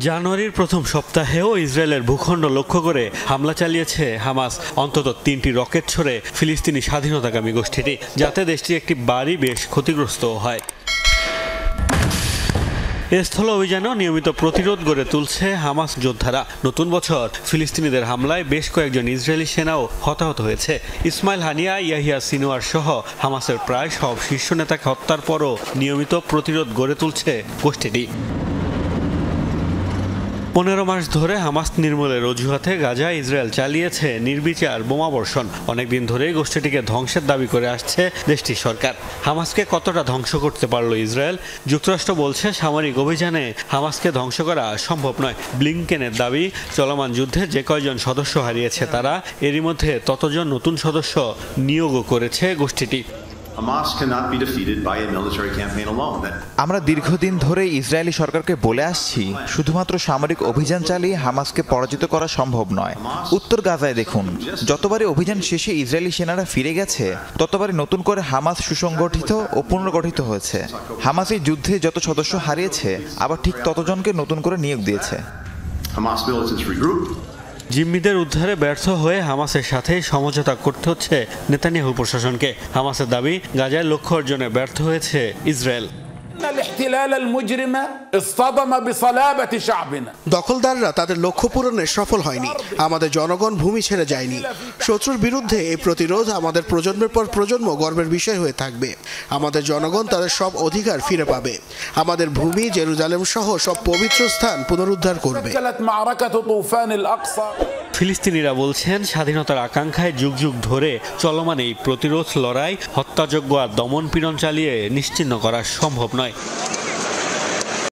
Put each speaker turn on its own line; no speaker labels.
জানুয়ারির প্রথম সপ্তাহেও ইসরায়েলের ভূখণ্ড লক্ষ্য করে হামলা চালিয়েছে হামাস। অন্তত 3টি রকেট ছড়ে ফিলিস্তিনি স্বাধীনতাকামী গোষ্ঠীটি, যাতে দেশটির একটি বাড়ি বেশ ক্ষতিগ্রস্ত হয়। এ স্থল অভিযানেও নিয়মিত প্রতিরোধ গড়ে তুলছে হামাস যোদ্ধারা। নতুন বছর ফিলিস্তিনিদের হামলায় বেশ কয়েকজন ইসরায়েলি সেনাও হতাহত হয়েছে। ইসমাইল হানিয়া, ইয়াহিয়া সিনোয়ার সহ হামাসের প্রায় সব শীর্ষ নেতাকে হত্যার পরও নিয়মিত প্রতিরোধ গড়ে তুলছে গোষ্ঠীটি। 15 মাস ধরে হামাস নির্মূলের অজুহাতে গাজায় ইসরায়েল চালিয়েছে নির্বিচার বোমাবর্ষণ। অনেকদিন ধরেই গোষ্ঠীটিকে ধ্বংসের দাবি করে আসছে দেশটির সরকার। হামাসকে কতটা ধ্বংস করতে পারল ইসরায়েল? যুক্তরাষ্ট্র বলছে সামরিক অভিযানে হামাসকে ধ্বংস করা সম্ভব নয়। ব্লিংকেনের দাবি, চলমান যুদ্ধে যে কয়জন সদস্য হারিয়েছে তারা, এরই মধ্যে ততজন নতুন সদস্য নিয়োগও করেছে গোষ্ঠীটি।
আমরা দীর্ঘদিন ধরে ইসরায়েলি সরকারকে বলে আসছি, শুধুমাত্র সামরিক অভিযান চালিয়ে হামাসকে পরাজিত করা সম্ভব নয়। উত্তর গাজায় দেখুন, যতবারই অভিযান শেষে ইসরায়েলি সেনারা ফিরে গেছে, ততবারই নতুন করে হামাস সুসংগঠিত ও পুনর্গঠিত হয়েছে। হামাস এই যুদ্ধে যত সদস্য হারিয়েছে, আবার ঠিক ততজনকে নতুন করে নিয়োগ দিয়েছে।
জিম্মিদের উদ্ধারে ব্যর্থ হয়ে হামাসের সাথে সমঝোতা করতে হচ্ছে নেতানিয়াহু প্রশাসনকে। হামাসের দাবি, গাজায় লক্ষ্য অর্জনে ব্যর্থ হয়েছে ইসরায়েল।
দখলদাররা তাদের লক্ষ্য পূরণে সফল হয়নি। আমাদের জনগণ ভূমি ছেড়ে যায়নি। শত্রুর বিরুদ্ধে এই প্রতিরোধ আমাদের প্রজন্মের পর প্রজন্ম গর্বের বিষয় হয়ে থাকবে। আমাদের জনগণ তাদের সব অধিকার ফিরে পাবে। আমাদের ভূমি, জেরুজালেম সহ সব পবিত্র স্থান পুনরুদ্ধার করবে।
ফিলিস্তিনিরা বলছেন, স্বাধীনতার আকাঙ্ক্ষায় যুগ যুগ ধরে চলমান এই প্রতিরোধ লড়াই হত্যাযজ্ঞ আর দমনপীড়ন চালিয়ে নিশ্চিহ্ন করা সম্ভব নয়।